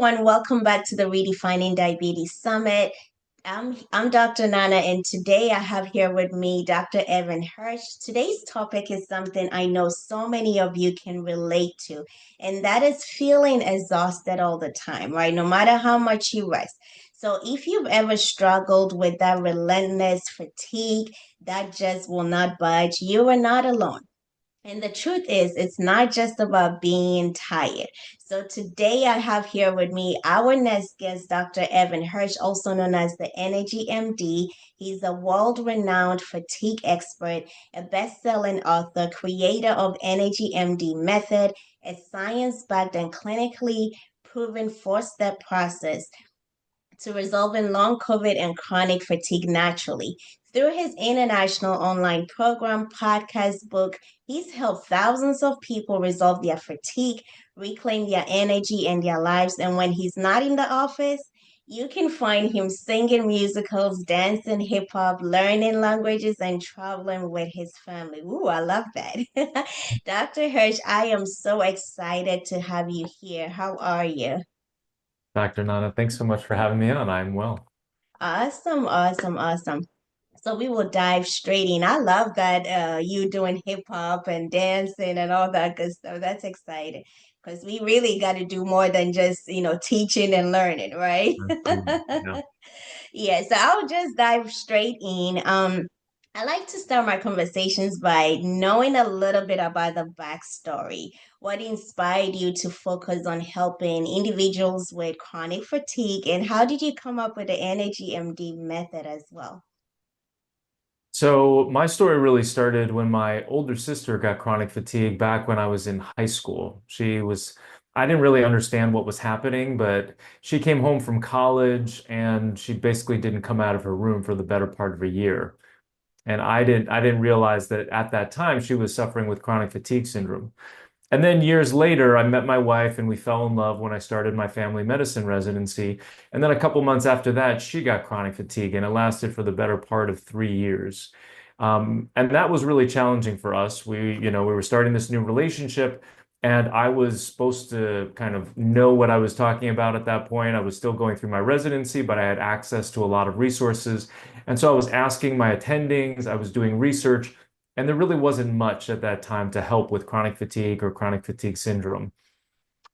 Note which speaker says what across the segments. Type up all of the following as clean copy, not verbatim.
Speaker 1: everyone. Welcome back to the Redefining Diabetes Summit. I'm Dr. Nana, and today I have here with me Dr. Evan Hirsch. Today's topic is something I know so many of you can relate to, and that is feeling exhausted all the time, right? No matter how much you rest. So, if you've ever struggled with that relentless fatigue that just will not budge, you are not alone. And the truth is, it's not just about being tired. So today I have here with me our next guest, Dr. Evan Hirsch, also known as the Energy MD. He's a world-renowned fatigue expert, a best-selling author, creator of Energy MD Method, a science-backed and clinically proven four-step process to resolving long COVID and chronic fatigue naturally. Through his international online program, podcast, book, he's helped thousands of people resolve their fatigue, reclaim their energy and their lives. And when he's not in the office, you can find him singing musicals, dancing hip hop, learning languages, and traveling with his family. Ooh, I love that. Dr. Hirsch, I am so excited to have you here. How are you?
Speaker 2: Dr. Nana, thanks so much for having me on. I'm well.
Speaker 1: Awesome, awesome, awesome. So we will dive straight in. I love that you doing hip hop and dancing and all that good stuff. That's exciting because we really got to do more than just, teaching and learning, right?
Speaker 2: Yeah.
Speaker 1: Yeah, so I'll just dive straight in. I like to start my conversations by knowing a little bit about the backstory. What inspired you to focus on helping individuals with chronic fatigue, and how did you come up with the Energy MD method as well?
Speaker 2: So my story really started when my older sister got chronic fatigue back when I was in high school. I didn't really understand what was happening, but she came home from college and she basically didn't come out of her room for the better part of a year. And I didn't realize that at that time she was suffering with chronic fatigue syndrome. And then years later, I met my wife and we fell in love when I started my family medicine residency. And then a couple months after that, she got chronic fatigue and it lasted for the better part of 3 years. And that was really challenging for us. We were starting this new relationship and I was supposed to kind of know what I was talking about at that point. I was still going through my residency, but I had access to a lot of resources. And so I was asking my attendings, I was doing research. And there really wasn't much at that time to help with chronic fatigue or chronic fatigue syndrome.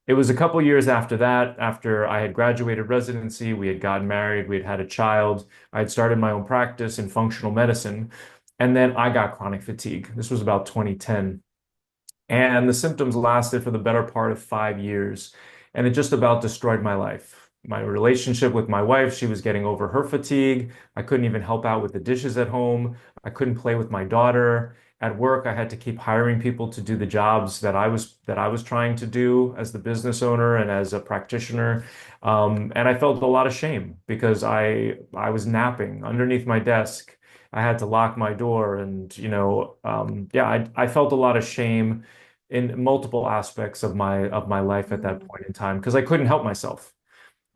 Speaker 2: It was a couple years after that, after I had graduated residency, we had gotten married, we had had a child, I had started my own practice in functional medicine, and then I got chronic fatigue. This was about 2010. And the symptoms lasted for the better part of 5 years, and it just about destroyed my life. My relationship with my wife, she was getting over her fatigue. I couldn't even help out with the dishes at home. I couldn't play with my daughter. At work, I had to keep hiring people to do the jobs that I was trying to do as the business owner and as a practitioner. And I felt a lot of shame because I was napping underneath my desk. I had to lock my door, and yeah, I felt a lot of shame in multiple aspects of my life at that
Speaker 1: Mm,
Speaker 2: point in time because I couldn't help myself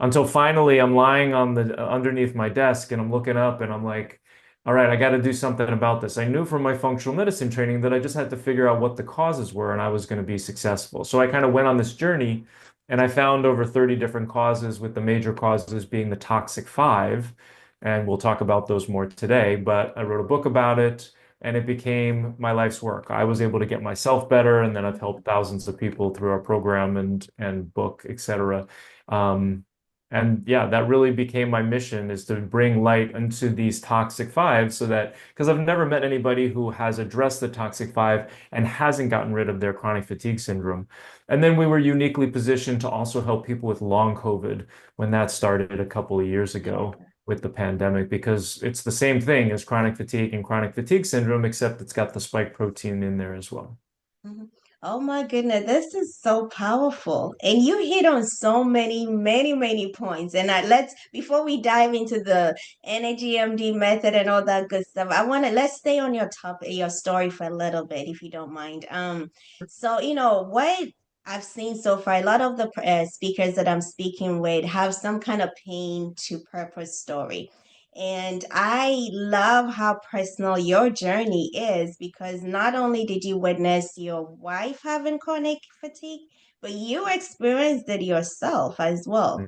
Speaker 2: until finally I'm lying on the underneath my desk and I'm looking up and I'm like, all right, I got to do something about this. I knew from my functional medicine training that I just had to figure out what the causes were and I was going to be successful. So I kind of went on this journey and I found over 30 different causes, with the major causes being the toxic five. And we'll talk about those more today, but I wrote a book about it and it became my life's work. I was able to get myself better, and then I've helped thousands of people through our program and book, etc. Um, and yeah, that really became my mission, is to bring light into these toxic five so that, because I've never met anybody who has addressed the toxic five and hasn't gotten rid of their chronic fatigue syndrome. And then we were uniquely positioned to also help people with long COVID when that started a couple of years ago
Speaker 1: yeah.
Speaker 2: with the pandemic, because it's the same thing as chronic fatigue and chronic fatigue syndrome, except it's got the spike protein in there as well.
Speaker 1: Mhm. Oh my goodness, this is so powerful. And you hit on so many, many, many points. And let's, before we dive into the Energy MD method and all that good stuff, let's stay on your topic, your story for a little bit, if you don't mind. So, what I've seen so far, a lot of the speakers that I'm speaking with have some kind of pain to purpose story. And I love how personal your journey is, because not only did you witness your wife having chronic fatigue, but you experienced it yourself as well.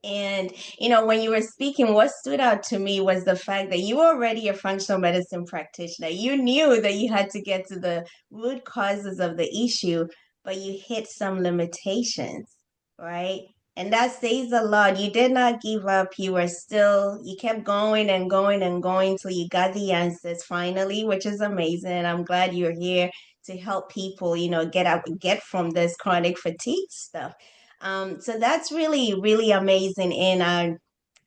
Speaker 1: And, when you were speaking, what stood out to me was the fact that you were already a functional medicine practitioner. You knew that you had to get to the root causes of the issue, but you hit some limitations, right? And that says a lot. You did not give up. You kept going and going and going till you got the answers finally, which is amazing. I'm glad you're here to help people, get from this chronic fatigue stuff. So that's really, really amazing. And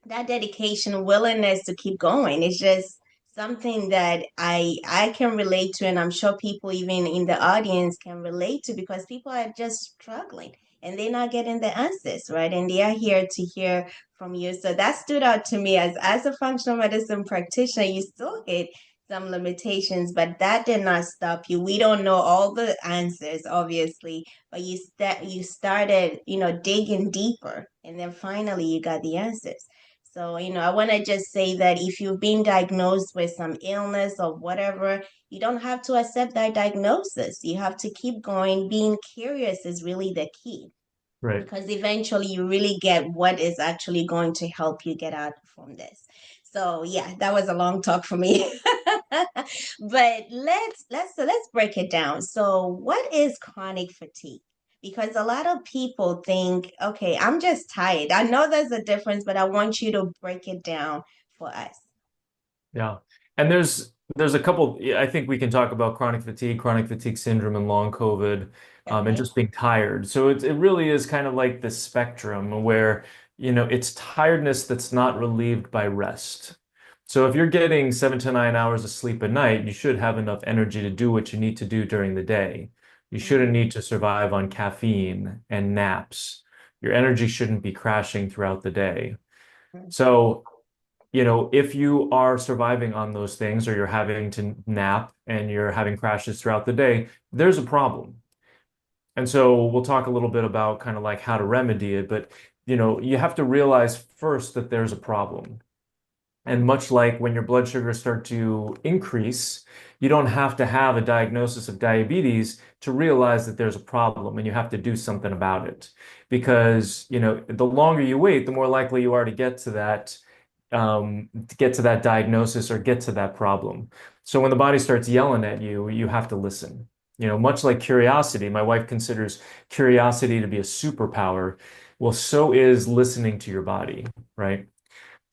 Speaker 1: that dedication, willingness to keep going is just something that I can relate to, and I'm sure people even in the audience can relate to because people are just struggling and they're not getting the answers, right? And they are here to hear from you. So that stood out to me as a functional medicine practitioner. You still hit some limitations, but that did not stop you. We don't know all the answers, obviously, but you started, digging deeper, and then finally you got the answers. So, I want to just say that if you've been diagnosed with some illness or whatever, you don't have to accept that diagnosis. You have to keep going. Being curious is really the key
Speaker 2: Right.
Speaker 1: because eventually you really get what is actually going to help you get out from this. So yeah, that was a long talk for me. But let's break it down. So what is chronic fatigue? Because a lot of people think, okay, I'm just tired. I know there's a difference, but I want you to break it down for us.
Speaker 2: Yeah. And there's a couple, yeah, I think we can talk about chronic fatigue syndrome and long COVID, and
Speaker 1: Okay.
Speaker 2: just being tired. So it really is kind of like the spectrum where, it's tiredness that's not relieved by rest. So if you're getting 7 to 9 hours of sleep a night, you should have enough energy to do what you need to do during the day. You shouldn't
Speaker 1: Mhm.
Speaker 2: need to survive on caffeine and naps. Your energy shouldn't be crashing throughout the day. So if you are surviving on those things or you're having to nap and you're having crashes throughout the day, there's a problem. And so we'll talk a little bit about kind of like how to remedy it, but you have to realize first that there's a problem. And much like when your blood sugars start to increase, you don't have to have a diagnosis of diabetes to realize that there's a problem and you have to do something about it. Because, the longer you wait, the more likely you are to get to that diagnosis or get to that problem. So when the body starts yelling at you, you have to listen. Much like curiosity, my wife considers curiosity to be a superpower. Well, so is listening to your body, right?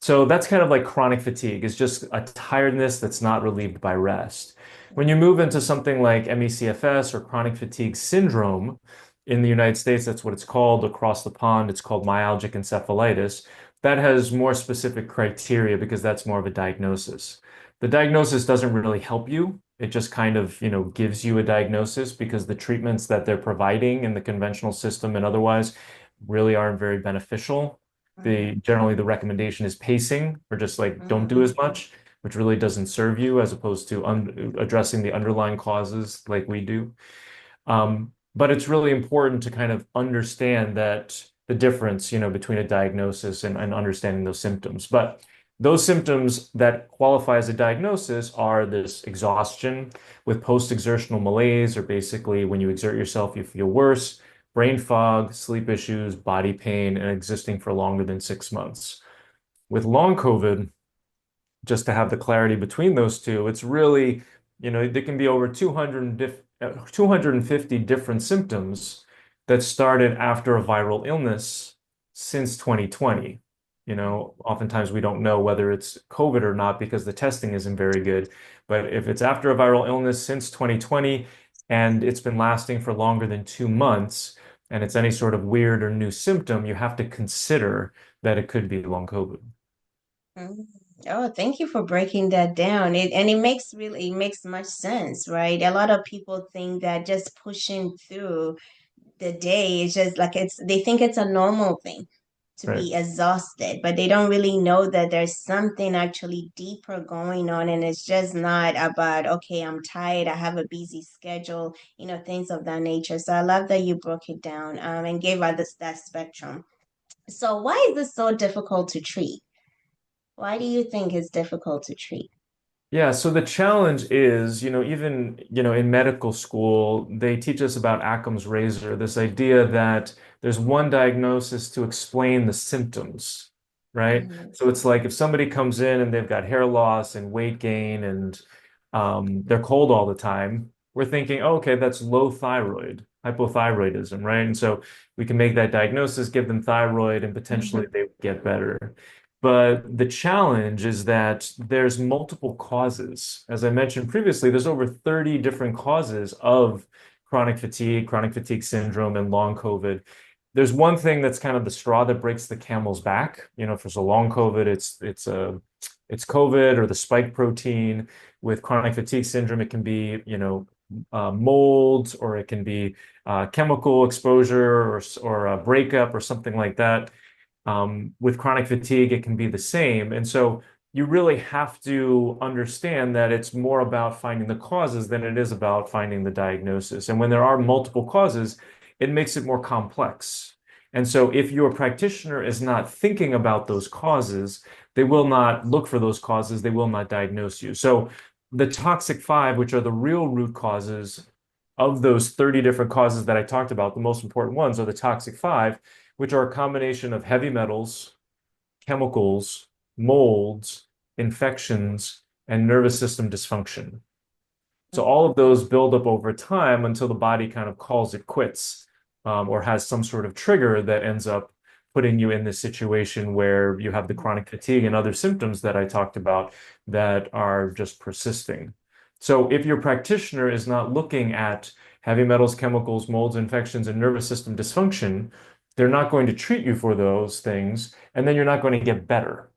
Speaker 2: So that's kind of like chronic fatigue, is just a tiredness that's not relieved by rest. When you move into something like ME/CFS or chronic fatigue syndrome, in the United States, that's what it's called. Across the pond, it's called myalgic encephalitis. That has more specific criteria because that's more of a diagnosis. The diagnosis doesn't really help you. It just kind of, gives you a diagnosis because the treatments that they're providing in the conventional system and otherwise really aren't very beneficial. Generally the recommendation is pacing or just like don't do
Speaker 1: Mhm.
Speaker 2: as much, which really doesn't serve you as opposed to addressing the underlying causes like we do. But it's really important to kind of understand that the difference, between a diagnosis and understanding those symptoms. But those symptoms that qualify as a diagnosis are this exhaustion with post-exertional malaise, or basically when you exert yourself, you feel worse, brain fog, sleep issues, body pain, and existing for longer than 6 months. With long COVID, just to have the clarity between those two, it's really, there can be over 250 different symptoms that started after a viral illness since 2020. Oftentimes we don't know whether it's COVID or not because the testing isn't very good. But if it's after a viral illness since 2020 and it's been lasting for longer than 2 months, and it's any sort of weird or new symptom, you have to consider that it could be long COVID.
Speaker 1: Mhm. Oh, thank you for breaking that down. It makes much sense, right? A lot of people think that just pushing through the day is just like they think it's a normal thing to
Speaker 2: Right.
Speaker 1: be exhausted, but they don't really know that there's something actually deeper going on, and it's just not about, okay, I'm tired, I have a busy schedule, things of that nature. So I love that you broke it down and gave us that spectrum. So why is this so difficult to treat? Why do you think it's difficult to treat?
Speaker 2: Yeah, so the challenge is, even, in medical school, they teach us about Occam's razor, this idea that there's one diagnosis to explain the symptoms, right?
Speaker 1: Mhm.
Speaker 2: So it's like if somebody comes in and they've got hair loss and weight gain and they're cold all the time, we're thinking, oh, okay, that's low thyroid, hypothyroidism, right? And so we can make that diagnosis, give them thyroid, and potentially
Speaker 1: Mhm.
Speaker 2: they would get better. But the challenge is that there's multiple causes. As I mentioned previously, there's over 30 different causes of chronic fatigue syndrome, and long COVID. There's one thing that's kind of the straw that breaks the camel's back. If there's a long COVID, it's COVID or the spike protein. With chronic fatigue syndrome, it can be, mold, or it can be chemical exposure, or a breakup or something like that. With chronic fatigue, it can be the same. And so you really have to understand that it's more about finding the causes than it is about finding the diagnosis. And when there are multiple causes, it makes it more complex. And so if your practitioner is not thinking about those causes, they will not look for those causes, they will not diagnose you. So the toxic five, which are the real root causes of those 30 different causes that I talked about, the most important ones are the toxic five, which are a combination of heavy metals, chemicals, molds, infections, and nervous system dysfunction. So all of those build up over time until the body kind of calls it quits, or has some sort of trigger that ends up putting you in this situation where you have the chronic fatigue and other symptoms that I talked about that are just persisting. So if your practitioner is not looking at heavy metals, chemicals, molds, infections, and nervous system dysfunction, they're not going to treat you for those things, and then you're not going to get better.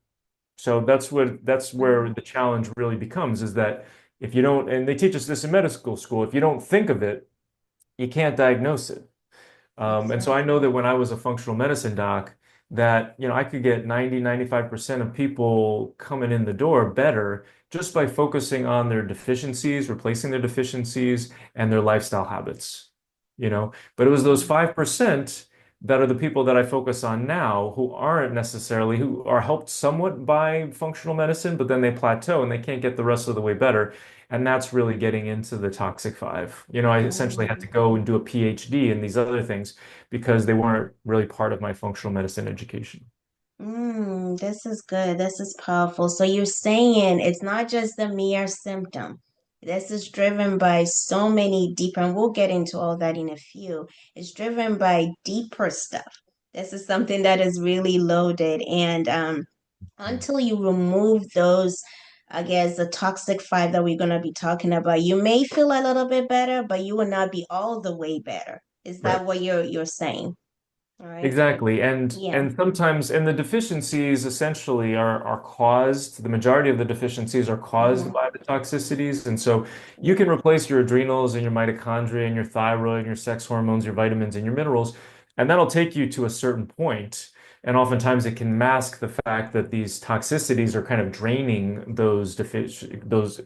Speaker 2: So that's where
Speaker 1: Mhm.
Speaker 2: the challenge really becomes, is that if you don't, and they teach us this in medical school, if you don't think of it, you can't diagnose it. And so I know
Speaker 1: Exactly.
Speaker 2: that when I was a functional medicine doc, that, I could get 95% of people coming in the door better just by focusing on their deficiencies, replacing their deficiencies and their lifestyle habits. But it was those
Speaker 1: Mhm.
Speaker 2: 5% that are the people that I focus on now who are helped somewhat by functional medicine, but then they plateau and they can't get the rest of the way better. And that's really getting into the toxic five. I essentially had to
Speaker 1: Mhm.
Speaker 2: go and do a PhD in these other things because they weren't really part of my functional medicine education.
Speaker 1: This is good. This is powerful. So you're saying it's not just the mere symptom. This is driven by so many deeper, and we'll get into all that in a few. It's driven by deeper stuff. This is something that is really loaded. And until you remove those, I guess, the toxic five that we're going to be talking about, you may feel a little bit better, but you will not be all the way better. Is
Speaker 2: Right.
Speaker 1: that what you're saying? All right.
Speaker 2: Exactly. And
Speaker 1: Yeah.
Speaker 2: and sometimes and the deficiencies essentially are caused, the majority of the deficiencies are caused
Speaker 1: Mm-hmm.
Speaker 2: by the toxicities. And so you
Speaker 1: Yeah.
Speaker 2: can replace your adrenals and your mitochondria and your thyroid and your sex hormones, your vitamins and your minerals, and that'll take you to a certain point. And oftentimes it can mask the fact that these toxicities are kind of draining those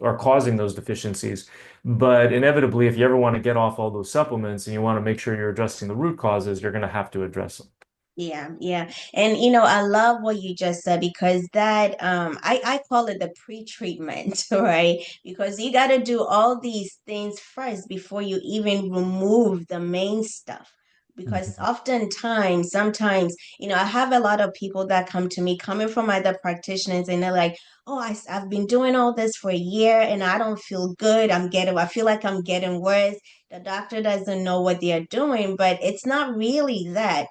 Speaker 2: are causing those deficiencies. But inevitably, if you ever want to get off all those supplements and you want to make sure you're addressing the root causes, you're going to have to address them.
Speaker 1: Yeah, yeah. And I love what you just said because that I call it the pre-treatment, right? Because you got to do all these things first before you even remove the main stuff. Because
Speaker 2: Mhm.
Speaker 1: oftentimes, sometimes, I have a lot of people that come to me coming from other practitioners and they're like, "Oh, I've been doing all this for a year and I don't feel good. I feel like I'm getting worse." The doctor doesn't know what they're doing, but it's not really that.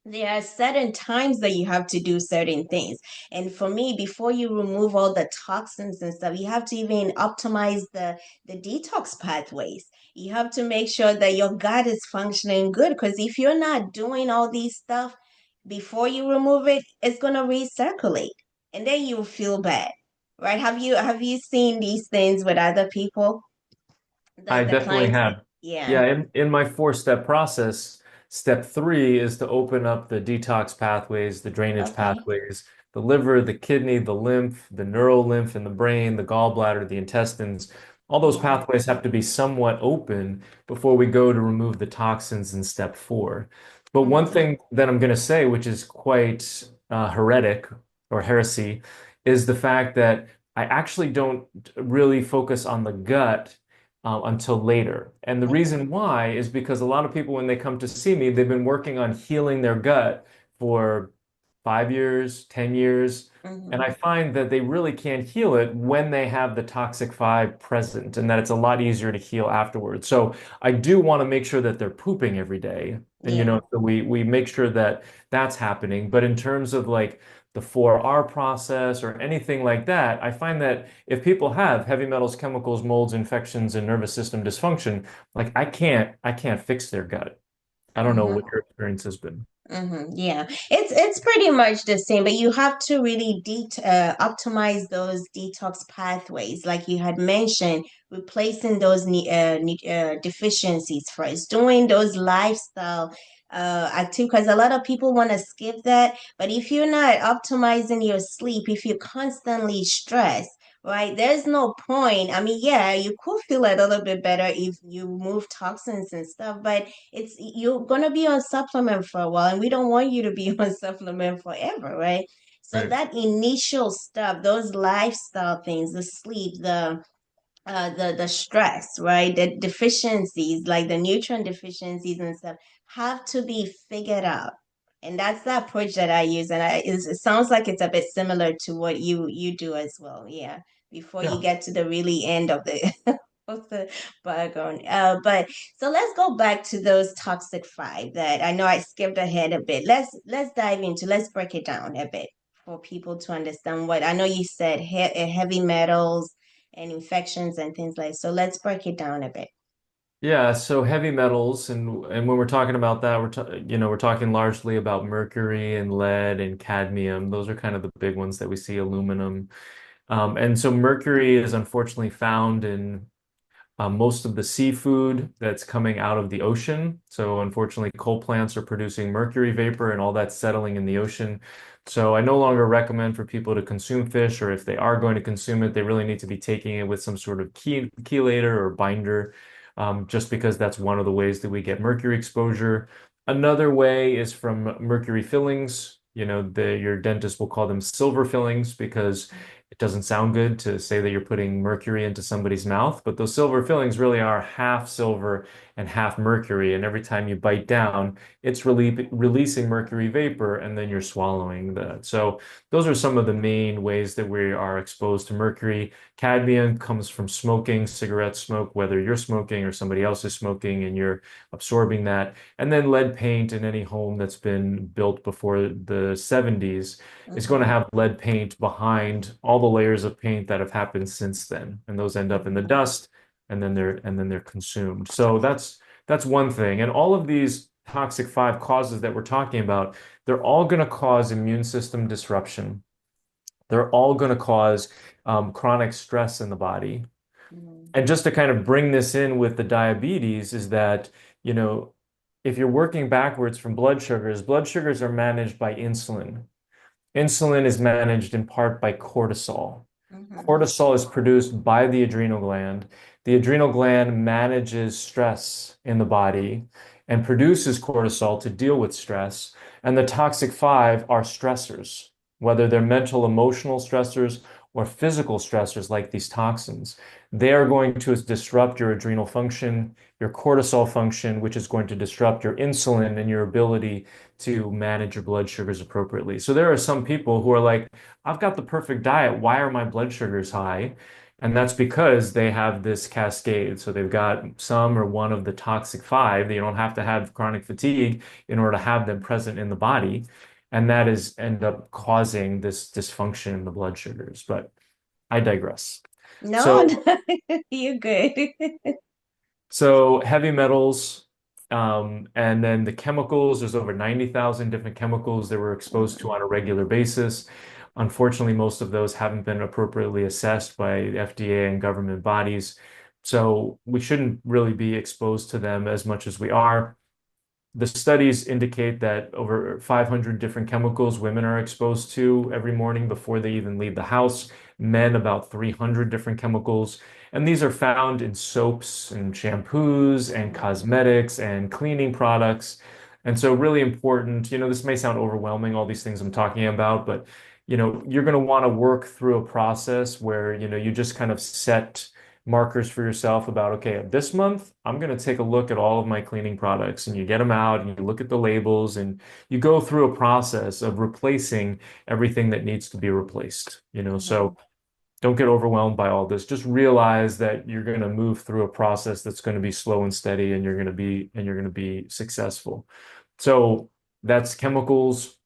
Speaker 1: There are certain times that you have to do certain things. And for me, before you remove all the toxins and stuff, you have to even optimize the detox pathways. You have to make sure that your gut is functioning good. Because if you're not doing all these stuff before you remove it, it's gonna recirculate. And then you'll feel bad. Right? Have you seen these things with other people?
Speaker 2: I
Speaker 1: The
Speaker 2: definitely
Speaker 1: clients?
Speaker 2: have.
Speaker 1: Yeah.
Speaker 2: Yeah, in my four-step process, step three is to open up the detox pathways, the drainage
Speaker 1: Okay.
Speaker 2: pathways, the liver, the kidney, the lymph, the neural lymph in the brain, the gallbladder, the intestines. All those
Speaker 1: Yeah.
Speaker 2: pathways have to be somewhat open before we go to remove the toxins in step four. But one
Speaker 1: Mm-hmm.
Speaker 2: thing that I'm going to say, which is quite heretic or heresy, is the fact that I actually don't really focus on the gut until later. And the
Speaker 1: Okay.
Speaker 2: reason why is because a lot of people, when they come to see me, they've been working on healing their gut for 5 years, 10 years. And I
Speaker 1: Mm-hmm.
Speaker 2: find that they really can't heal it when they have the toxic five present, and that it's a lot easier to heal afterwards. So I do want to make sure that they're pooping every day. And,
Speaker 1: Yeah.
Speaker 2: so we make sure that that's happening. But in terms of like the 4R process or anything like that, I find that if people have heavy metals, chemicals, molds, infections, and nervous system dysfunction, like I can't fix their gut. I don't know what
Speaker 1: Mm-hmm.
Speaker 2: your experience has been.
Speaker 1: Yeah, it's pretty much the same, but you have to really optimize those detox pathways, like you had mentioned, replacing those deficiencies first, doing those lifestyle active, because a lot of people want to skip that. But if you're not optimizing your sleep, if you're constantly stressed, right, there's no point. I mean, yeah, you could feel a little bit better if you move toxins and stuff, but you're gonna be on supplement for a while, and we don't want you to be on supplement forever, right? So
Speaker 2: Right.
Speaker 1: that initial stuff, those lifestyle things, the sleep, the stress, right? The deficiencies, like the nutrient deficiencies and stuff, have to be figured out. And that's the approach that I use. And it sounds like it's a bit similar to what you do as well. Yeah. Before you
Speaker 2: Yeah.
Speaker 1: get to the really end of the of the background. But so let's go back to those toxic five that I know I skipped ahead a bit. Let's dive into, let's break it down a bit for people to understand what I know you said heavy metals and infections and things like. So let's break it down a bit.
Speaker 2: Yeah, so heavy metals, and when we're talking about that, we're talking largely about mercury and lead and cadmium. Those are kind of the big ones that we see, aluminum. And so mercury is unfortunately found in most of the seafood that's coming out of the ocean. So unfortunately, coal plants are producing mercury vapor and all that's settling in the ocean. So I no longer recommend for people to consume fish, or if they are going to consume it, they really need to be taking it with some sort of chelator or binder, just because that's one of the ways that we get mercury exposure. Another way is from mercury fillings. Your dentist will call them silver fillings because it doesn't sound good to say that you're putting mercury into somebody's mouth, but those silver fillings really are half silver and half mercury. And every time you bite down, it's releasing mercury vapor, and then you're swallowing that. So those are some of the main ways that we are exposed to mercury. Cadmium comes from smoking, cigarette smoke, whether you're smoking or somebody else is smoking and you're absorbing that. And then lead paint in any home that's been built before the 70s is going to
Speaker 1: Mm-hmm.
Speaker 2: have lead paint behind all the layers of paint that have happened since then, and those end up in the
Speaker 1: Mm-hmm.
Speaker 2: dust, and then they're consumed. So that's one thing. And all of these toxic five causes that we're talking about, they're all going to cause immune system disruption. They're all going to cause chronic stress in the body.
Speaker 1: Mm-hmm.
Speaker 2: And just to kind of bring this in with the diabetes is that, you know, if you're working backwards from blood sugars are managed by insulin. Insulin is managed in part by cortisol.
Speaker 1: Mm-hmm.
Speaker 2: Cortisol is produced by the adrenal gland. The adrenal gland manages stress in the body and produces cortisol to deal with stress. And the toxic five are stressors, whether they're mental, emotional stressors or physical stressors like these toxins. They are going to disrupt your adrenal function, your cortisol function, which is going to disrupt your insulin and your ability to manage your blood sugars appropriately. So there are some people who are like, I've got the perfect diet. Why are my blood sugars high? And that's because they have this cascade. So they've got some or one of the toxic five. You don't have to have chronic fatigue in order to have them present in the body. And that is end up causing this dysfunction in the blood sugars. But I digress.
Speaker 1: No,
Speaker 2: So
Speaker 1: no, you're good.
Speaker 2: So heavy metals, and then the chemicals, there's over 90,000 different chemicals that we're exposed to
Speaker 1: Mm-hmm.
Speaker 2: on a regular basis. Unfortunately, most of those haven't been appropriately assessed by the FDA and government bodies. So we shouldn't really be exposed to them as much as we are. The studies indicate that over 500 different chemicals women are exposed to every morning before they even leave the house. Men, about 300 different chemicals. And these are found in soaps and shampoos and cosmetics and cleaning products. And so, really important, this may sound overwhelming, all these things I'm talking about, but you're going to want to work through a process where, you just kind of set markers for yourself about, okay, this month I'm going to take a look at all of my cleaning products, and you get them out and you look at the labels and you go through a process of replacing everything that needs to be replaced.
Speaker 1: Mhm.
Speaker 2: So don't get overwhelmed by all this. Just realize that you're going to move through a process that's going to be slow and steady, and you're going to be successful. So that's chemicals.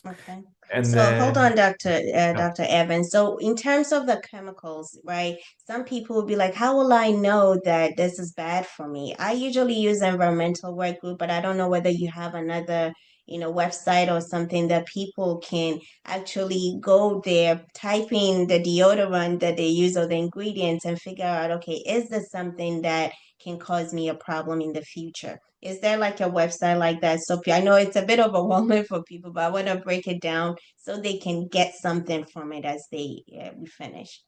Speaker 1: Okay.
Speaker 2: And
Speaker 1: So hold on,
Speaker 2: then yeah.
Speaker 1: Dr. Evans. So in terms of the chemicals, right? Some people will be like, how will I know that this is bad for me? I usually use environmental work group, but I don't know whether you have another, website or something that people can actually go there, type in the deodorant that they use or the ingredients and figure out, okay, is this something that can cause me a problem in the future? Is there like a website like that? So I know it's a bit overwhelming for people, but I want to break it down so they can get something from it as we finish.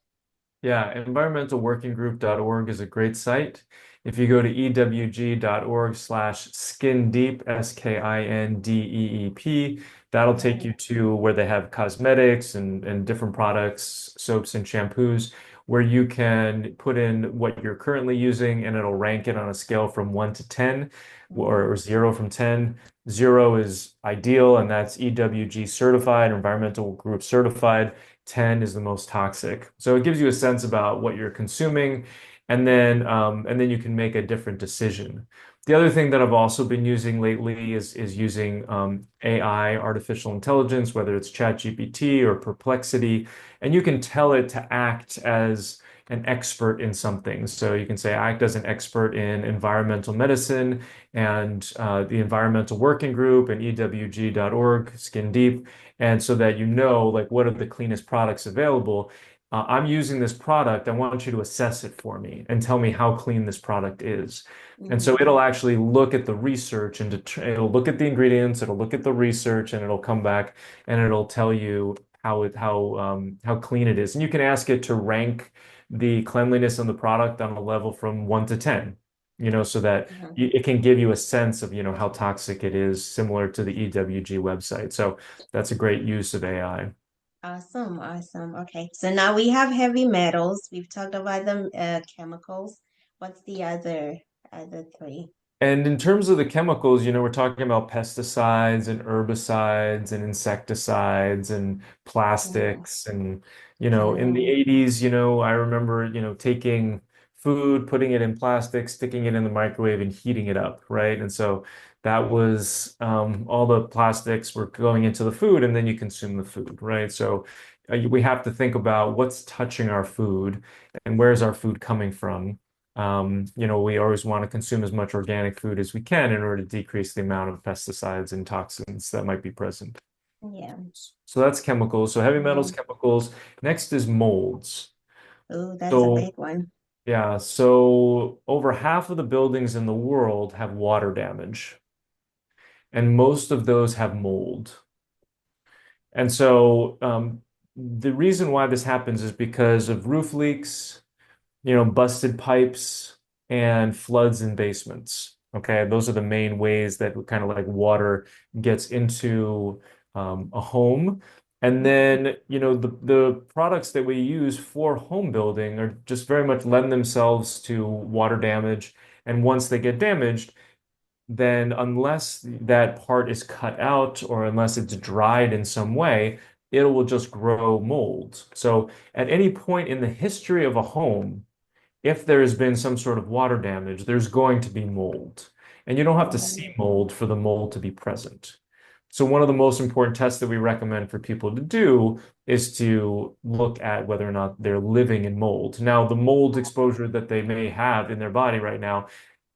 Speaker 2: Yeah, environmentalworkinggroup.org is a great site. If you go to ewg.org/skin deep, SKINDEEP, that'll take
Speaker 1: Mhm,
Speaker 2: you to where they have cosmetics and different products, soaps and shampoos, where you can put in what you're currently using and it'll rank it on a scale from 1 to 10
Speaker 1: mhm,
Speaker 2: or 0 from 10. 0 is ideal, and that's EWG certified, environmental group certified. 10 is the most toxic. So it gives you a sense about what you're consuming, and then you can make a different decision. The other thing that I've also been using lately is using AI, artificial intelligence, whether it's ChatGPT or Perplexity, and you can tell it to act as an expert in something. So you can say, act as an expert in environmental medicine and the Environmental Working Group and EWG.org, Skin Deep, and so that you know, like, what are the cleanest products available. I'm using this product. I want you to assess it for me and tell me how clean this product is. And so
Speaker 1: mhm.
Speaker 2: it'll actually look at the research and it'll look at the ingredients, it'll look at the research, and it'll come back and it'll tell you how clean it is. And you can ask it to rank the cleanliness of the product on a level from 1 to 10, so that
Speaker 1: Mhm.
Speaker 2: it can give you a sense of, how toxic it is, similar to the EWG website. So that's a great use of AI.
Speaker 1: Awesome, awesome. Okay, so now we have heavy metals. We've talked about the chemicals. What's the other three?
Speaker 2: And in terms of the chemicals, we're talking about pesticides and herbicides and insecticides and
Speaker 1: Mhm,
Speaker 2: plastics. And, in the
Speaker 1: mhm,
Speaker 2: 80s, I remember, taking food, putting it in plastic, sticking it in the microwave and heating it up, right? And so that was all the plastics were going into the food, and then you consume the food, right? So we have to think about what's touching our food and where's our food coming from. We always want to consume as much organic food as we can in order to decrease the amount of pesticides and toxins that might be present.
Speaker 1: yeah.
Speaker 2: So that's chemicals. So heavy metals,
Speaker 1: Mhm.
Speaker 2: chemicals. Next is molds.
Speaker 1: Oh, that's a
Speaker 2: So
Speaker 1: big one.
Speaker 2: yeah, so over half of the buildings in the world have water damage, and most of those have mold. And so the reason why this happens is because of roof leaks, busted pipes and floods in basements. Okay, those are the main ways that kind of like water gets into a home. And
Speaker 1: Mhm.
Speaker 2: then, the products that we use for home building are just very much lend themselves to water damage. And once they get damaged, then unless that part is cut out or unless it's dried in some way, it will just grow mold. So at any point in the history of a home, if there has been some sort of water damage, there's going to be mold. And you don't have to
Speaker 1: Oh,
Speaker 2: see mold for the mold to be present. So one of the most important tests that we recommend for people to do is to look at whether or not they're living in mold. Now, the mold exposure that they may have in their body right now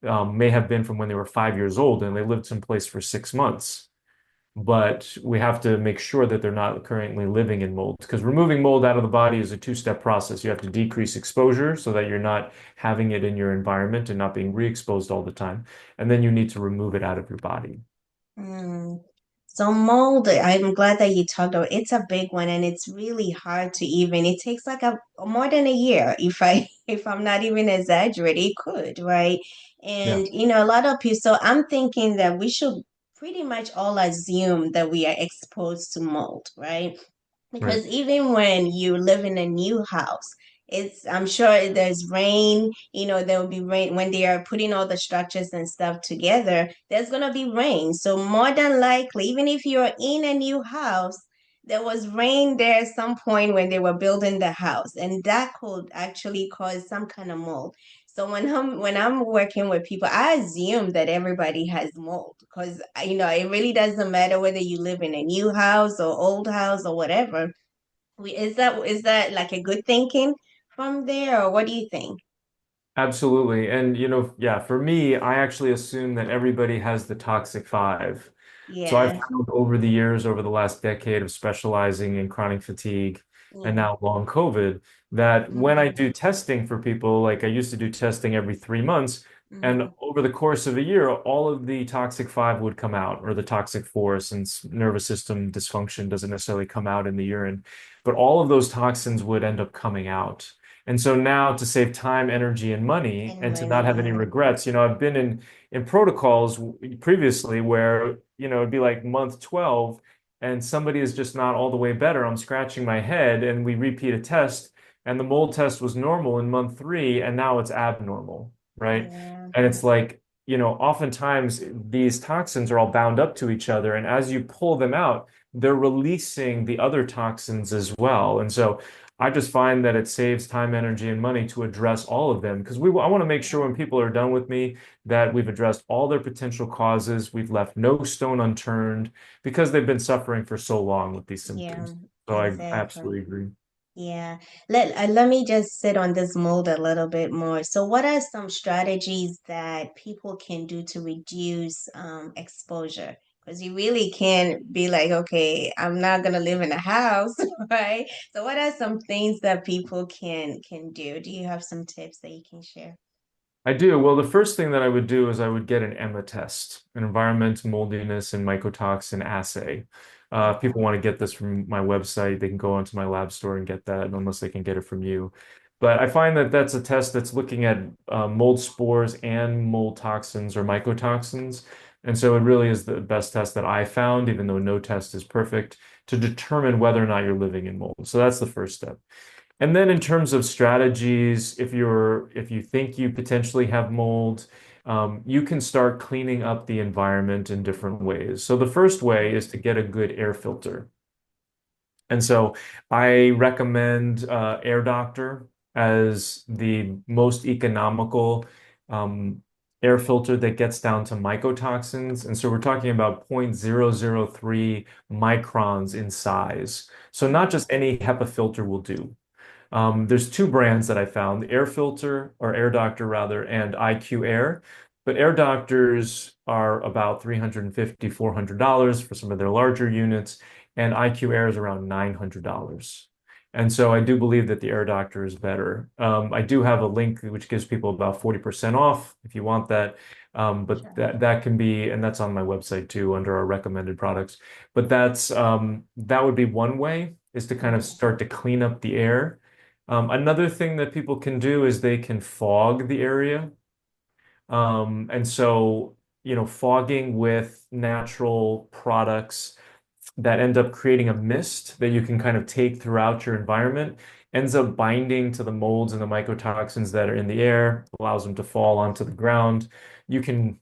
Speaker 2: may have been from when they were 5 years old and they lived someplace for 6 months. But we have to make sure that they're not currently living in mold, because removing mold out of the body is a two-step process. You have to decrease exposure so that you're not having it in your environment and not being re-exposed all the time. And then you need to remove it out of your body.
Speaker 1: mm. So mold, I'm glad that you talked about it's a big one and it's really hard to even it takes like a more than a year if I if I'm not even exaggerating, it could, right?
Speaker 2: Yeah.
Speaker 1: And a lot of people so I'm thinking that we should pretty much all assume that we are exposed to mold, right?
Speaker 2: Right.
Speaker 1: Because even when you live in a new house, I'm sure there's rain, there will be rain when they are putting all the structures and stuff together, there's gonna be rain. So more than likely, even if you're in a new house, there was rain there at some point when they were building the house, and that could actually cause some kind of mold. So when I'm working with people, I assume that everybody has mold because it really doesn't matter whether you live in a new house or old house or whatever. Is that like a good thinking from there, or what do you think?
Speaker 2: Absolutely. And, yeah, for me, I actually assume that everybody has the toxic five. So I've
Speaker 1: Yeah.
Speaker 2: found over the years, over the last decade of specializing in chronic fatigue and
Speaker 1: Yeah.
Speaker 2: now long COVID, that when I
Speaker 1: Mm-hmm.
Speaker 2: do testing for people, like I used to do testing every 3 months, and
Speaker 1: Mm-hmm.
Speaker 2: over the course of a year, all of the toxic five would come out, or the toxic four, since nervous system dysfunction doesn't necessarily come out in the urine, but all of those toxins would end up coming out. And so now, to save time, energy, and money,
Speaker 1: And
Speaker 2: and to not
Speaker 1: money,
Speaker 2: have any
Speaker 1: yeah.
Speaker 2: regrets, I've been in protocols previously where, it'd be like month 12 and somebody is just not all the way better. I'm scratching my head and we repeat a test and the mold test was normal in month 3 and now it's abnormal, right?
Speaker 1: Yeah.
Speaker 2: And it's like, oftentimes these toxins are all bound up to each other. And as you pull them out, they're releasing the other toxins as well. And so I just find that it saves time, energy, and money to address all of them because I want to make sure when people are done with me that we've addressed all their potential causes. We've left no stone unturned because they've been suffering for so long with these
Speaker 1: Yeah,
Speaker 2: symptoms. So I
Speaker 1: exactly.
Speaker 2: absolutely agree.
Speaker 1: Yeah. Let me just sit on this mold a little bit more. So what are some strategies that people can do to reduce exposure? Because you really can't be like, okay, I'm not gonna live in a house, right? So what are some things that people can do? Do you have some tips that you can share?
Speaker 2: I do. Well, the first thing that I would do is I would get an EMA test, an environment moldiness and mycotoxin assay. If
Speaker 1: Okay.
Speaker 2: people want to get this from my website, they can go onto my lab store and get that, unless they can get it from you. But I find that that's a test that's looking at mold spores and mold toxins or mycotoxins. And so it really is the best test that I found, even though no test is perfect, to determine whether or not you're living in mold. So that's the first step. And then in terms of strategies, if you think you potentially have mold, you can start cleaning up the environment in different ways. So the first way is to get a good air filter. And so I recommend Air Doctor as the most economical um, air filter that gets down to mycotoxins. And so we're talking about 0.003 microns in size. So not just any HEPA filter will do. There's two brands that I found, Air Filter or Air Doctor rather, and IQ Air. But Air Doctors are about $350, $400 for some of their larger units, and IQ Air is around $900. And so I do believe that the Air Doctor is better. I do have a link which gives people about 40% off if you want that. But
Speaker 1: Sure.
Speaker 2: that can be, and that's on my website too, under our recommended products. But that would be one way is to kind of
Speaker 1: Mhm.
Speaker 2: start to clean up the air. Another thing that people can do is they can fog the area. And so, fogging with natural products that end up creating a mist that you can kind of take throughout your environment, ends up binding to the molds and the mycotoxins that are in the air, allows them to fall onto the ground. You can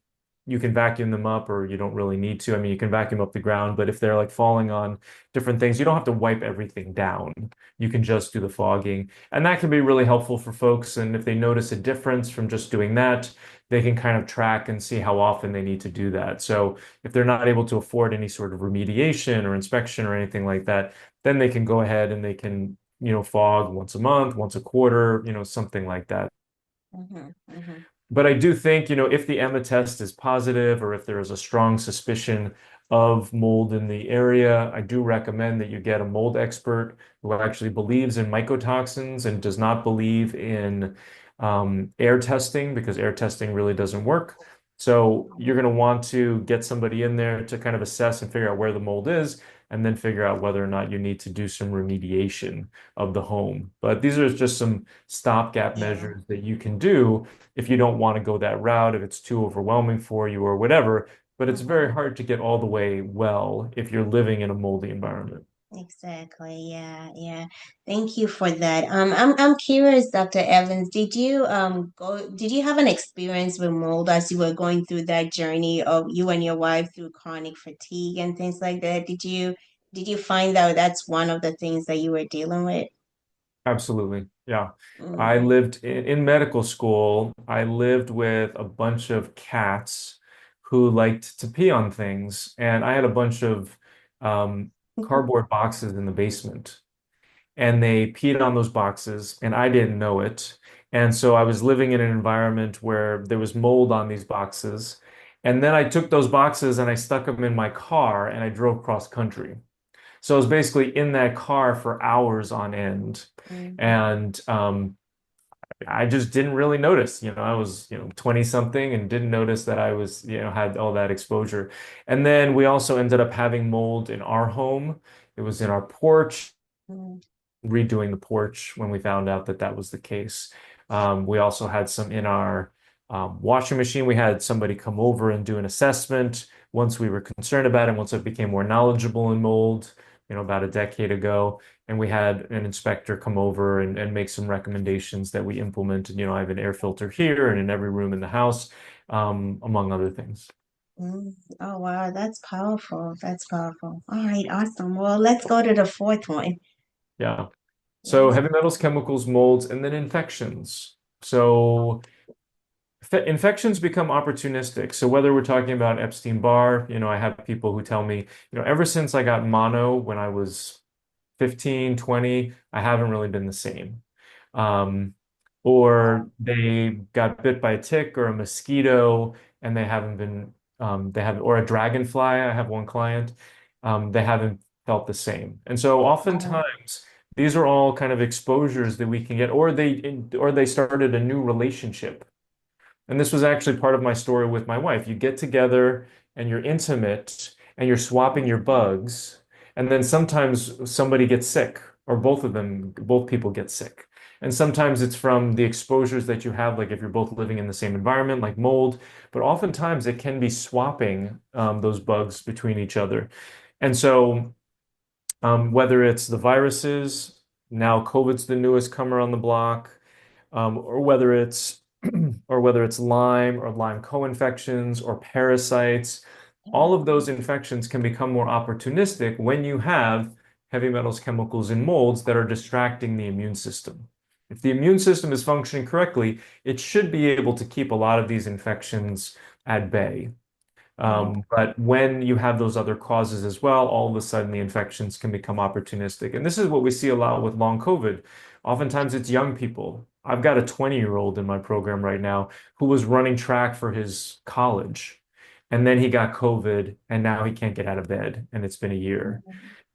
Speaker 2: you can vacuum them up or you don't really need to. I mean, you can vacuum up the ground, but if they're like falling on different things, you don't have to wipe everything down. You can just do the fogging. And that can be really helpful for folks. And if they notice a difference from just doing that, they can kind of track and see how often they need to do that. So if they're not able to afford any sort of remediation or inspection or anything like that, then they can go ahead and they can, fog once a month, once a quarter, something like that.
Speaker 1: Mhm. Mhm.
Speaker 2: But I do think, if the EMA test is positive or if there is a strong suspicion of mold in the area, I do recommend that you get a mold expert who actually believes in mycotoxins and does not believe in air testing because air testing really doesn't work. So you're going to want to get somebody in there to kind of assess and figure out where the mold is, and then figure out whether or not you need to do some remediation of the home. But these are just some stopgap
Speaker 1: Yeah.
Speaker 2: measures that you can do if you don't want to go that route, if it's too overwhelming for you or whatever. But it's
Speaker 1: Mhm.
Speaker 2: very hard to get all the way well if you're living in a moldy environment.
Speaker 1: Exactly. Yeah, yeah. Thank you for that. I'm curious, Dr. Evans, did you have an experience with mold as you were going through that journey of you and your wife through chronic fatigue and things like that? Did you find out that's one of the things that you were dealing with?
Speaker 2: Absolutely. Yeah. I
Speaker 1: Mm,
Speaker 2: lived in medical school. I lived with a bunch of cats who liked to pee on things. And I had a bunch of um, cardboard boxes in the basement. And they peed on those boxes, and I didn't know it. And so I was living in an environment where there was mold on these boxes. And then I took those boxes and I stuck them in my car and I drove cross country. So I was basically in that car for hours on end.
Speaker 1: mm,
Speaker 2: And I just didn't really notice. I was, 20 something and didn't notice that I was, had all that exposure. And then we also ended up having mold in our home. It was in our porch,
Speaker 1: mm.
Speaker 2: redoing the porch when we found out that that was the case. We also had some in our washing machine. We had somebody come over and do an assessment once we were concerned about it, once I became more knowledgeable in mold, about a decade ago. And we had an inspector come over and make some recommendations that we implemented. I have an air filter here and in every room in the house, among other things.
Speaker 1: Mm. Oh, wow, that's powerful. That's powerful. All right, awesome. Well, let's go to the fourth one.
Speaker 2: Yeah. So
Speaker 1: Yes.
Speaker 2: heavy metals, chemicals, molds, and then infections. So infections become opportunistic. So whether we're talking about Epstein-Barr, I have people who tell me, ever since I got mono when I was 15, 20, I haven't really been the same. Um, or they got bit by a tick or a mosquito and they haven't been, they have, or a dragonfly. I have one client, they haven't felt the same. And so
Speaker 1: Wow.
Speaker 2: oftentimes these are all kind of exposures that we can get, or they started a new relationship. And this was actually part of my story with my wife. You get together and you're intimate and you're swapping your bugs. And then sometimes somebody gets sick, or both of them, both people get sick. And sometimes it's from the exposures that you have, like if you're both living in the same environment, like mold. But oftentimes it can be swapping those bugs between each other. And so whether it's the viruses, now COVID's the newest comer on the block, or whether it's or whether it's Lyme or Lyme co-infections or parasites, all of those infections can become more opportunistic when you have heavy metals, chemicals, and molds that are distracting the immune system. If the immune system is functioning correctly, it should be able to keep a lot of these infections at bay. But when you have those other causes as well, all of a sudden the infections can become opportunistic. And this is what we see a lot with long COVID. Oftentimes it's young people. I've got a 20-year-old in my program right now who was running track for his college. And then he got COVID and now he can't get out of bed. And it's been a year.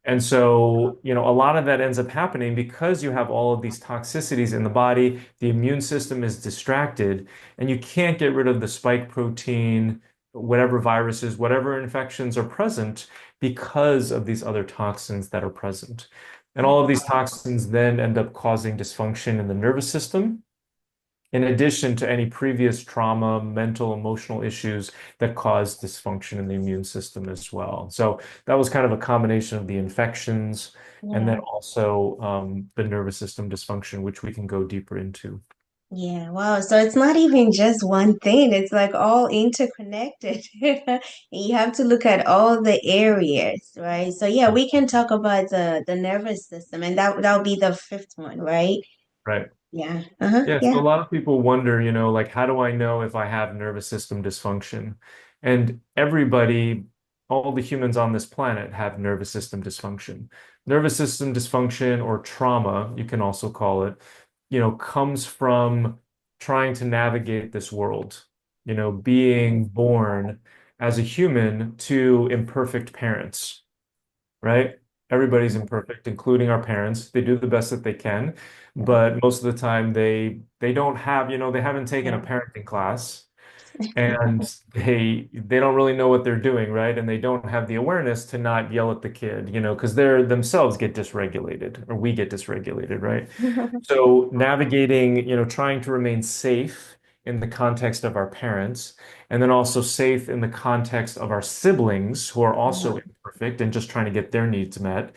Speaker 2: And so, a lot of that ends up happening because you have all of these toxicities in the body. The immune system is distracted, and you can't get rid of the spike protein, whatever viruses, whatever infections are present because of these other toxins that are present. And all of these toxins then end up causing dysfunction in the nervous system, in addition to any previous trauma, mental, emotional issues that cause dysfunction in the immune system as well. So that was kind of a combination of the infections and then
Speaker 1: Yeah.
Speaker 2: also the nervous system dysfunction, which we can go deeper into.
Speaker 1: Yeah, wow. So it's not even just one thing, it's like all interconnected. You have to look at all the areas, right? So yeah, we can talk about the nervous system, and that'll be the fifth one, right?
Speaker 2: Right.
Speaker 1: Yeah. Uh-huh.
Speaker 2: Yeah, so
Speaker 1: Yeah.
Speaker 2: a lot of people wonder, like, how do I know if I have nervous system dysfunction? And everybody, all the humans on this planet have nervous system dysfunction. Nervous system dysfunction or trauma, you can also call it, comes from trying to navigate this world, being born as a human to imperfect parents, right? Everybody's imperfect, including our parents. They do the best that they can, but most of the time they don't have, they haven't taken a
Speaker 1: Yeah.
Speaker 2: parenting class and they don't really know what they're doing, right? And they don't have the awareness to not yell at the kid, because they're themselves get dysregulated or we get dysregulated, right? So navigating, trying to remain safe in the context of our parents, and then also safe in the context of our siblings who are also imperfect and just trying to get their needs met.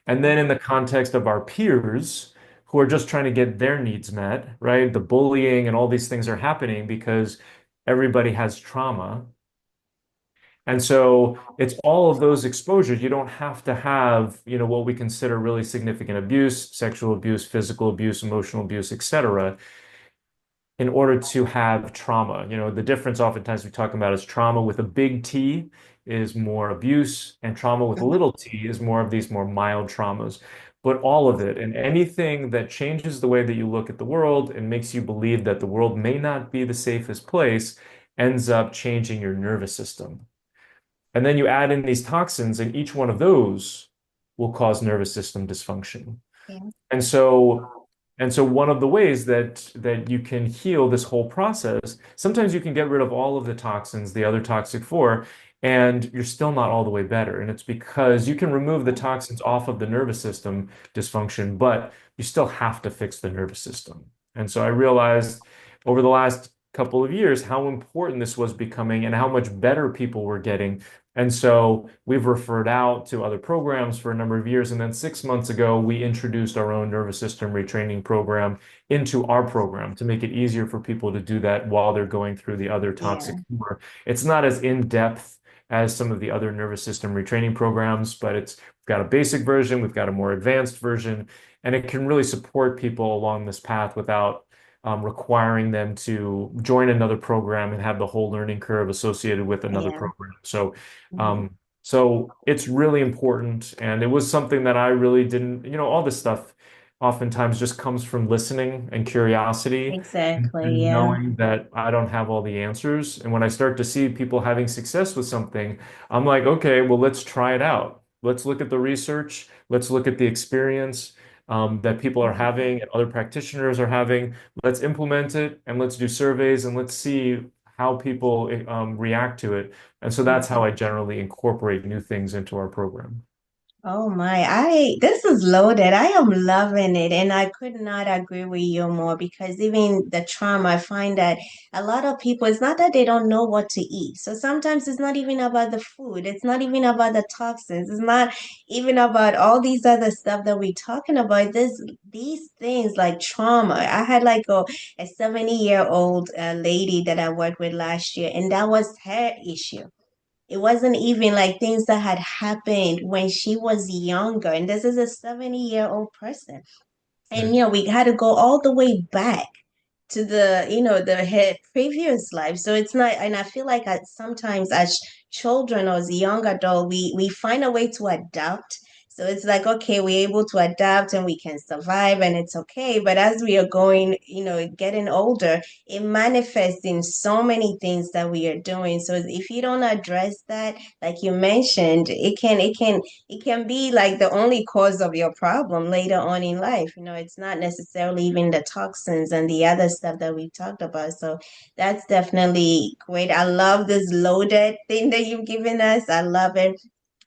Speaker 2: And then in the context of our peers who are just trying to get their needs met, right? The bullying and all these things are happening because everybody has trauma. And so it's all of those exposures. You don't have to have, what we consider really significant abuse, sexual abuse, physical abuse, emotional abuse, etc., in order to have trauma. The difference oftentimes we talk about is trauma with a big T is more abuse, and trauma with a
Speaker 1: Mhm.
Speaker 2: little t is more of these more mild traumas. But all of it and anything that changes the way that you look at the world and makes you believe that the world may not be the safest place ends up changing your nervous system. And then you add in these toxins, and each one of those will cause nervous system dysfunction.
Speaker 1: Yeah.
Speaker 2: And so one of the ways that you can heal this whole process, sometimes you can get rid of all of the toxins, the other toxic four, and you're still not all the way better. And it's because you can remove the toxins off of the nervous system dysfunction, but you still have to fix the nervous system. And so I realized over the last couple of years how important this was becoming and how much better people were getting. And so we've referred out to other programs for a number of years. And then 6 months ago, we introduced our own nervous system retraining program into our program to make it easier for people to do that while they're going through the other toxic
Speaker 1: Yeah.
Speaker 2: humor. It's not as in-depth as some of the other nervous system retraining programs, but we've got a basic version, we've got a more advanced version, and it can really support people along this path without requiring them to join another program and have the whole learning curve associated with another
Speaker 1: Yeah.
Speaker 2: program. So
Speaker 1: Mhm.
Speaker 2: so it's really important. And it was something that I really didn't, all this stuff oftentimes just comes from listening and curiosity
Speaker 1: Exactly.
Speaker 2: and
Speaker 1: Yeah.
Speaker 2: knowing that I don't have all the answers. And when I start to see people having success with something, I'm like, okay, well, let's try it out. Let's look at the research. Let's look at the experience that people are
Speaker 1: Mhm.
Speaker 2: having and other practitioners are having. Let's implement it and let's do surveys and let's see how people react to it. And so that's how
Speaker 1: Mhm.
Speaker 2: I generally incorporate new things into our program.
Speaker 1: Oh my, this is loaded. I am loving it. And I could not agree with you more because even the trauma, I find that a lot of people, it's not that they don't know what to eat. So sometimes it's not even about the food. It's not even about the toxins. It's not even about all these other stuff that we're talking about. These things like trauma. I had like a 70-year-old lady that I worked with last year, and that was her issue. It wasn't even like things that had happened when she was younger. And this is a 70-year-old person. And, we had to go all the way back to the her previous life. So it's not, and I feel like sometimes as children or as a young adult, we find a way to adapt. So it's like, okay, we're able to adapt and we can survive and it's okay. But as we are going, getting older, it manifests in so many things that we are doing. So if you don't address that, like you mentioned, it can be like the only cause of your problem later on in life. It's not necessarily even the toxins and the other stuff that we talked about. So that's definitely great. I love this loaded thing that you've given us. I love it.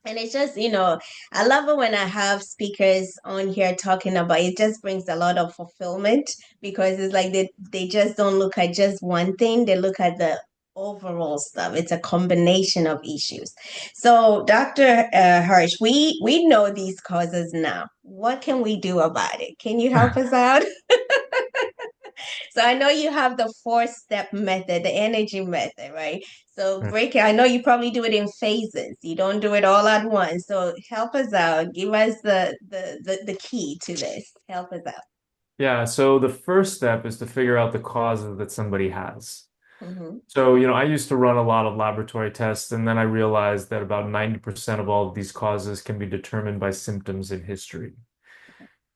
Speaker 1: And it's just, I love it when I have speakers on here talking about it. Just brings a lot of fulfillment because it's like they just don't look at just one thing, they look at the overall stuff. It's a combination of issues. So, Dr. Hirsch, we know these causes now. What can we do about it? Can you help us out? So I know you have the four-step method, the energy method, right? So break it. I know you probably do it in phases. You don't do it all at once. So help us out. Give us the key to this. Help us out.
Speaker 2: Yeah, so the first step is to figure out the causes that somebody has.
Speaker 1: Hmm.
Speaker 2: So, I used to run a lot of laboratory tests, and then I realized that about 90% of all of these causes can be determined by symptoms in history.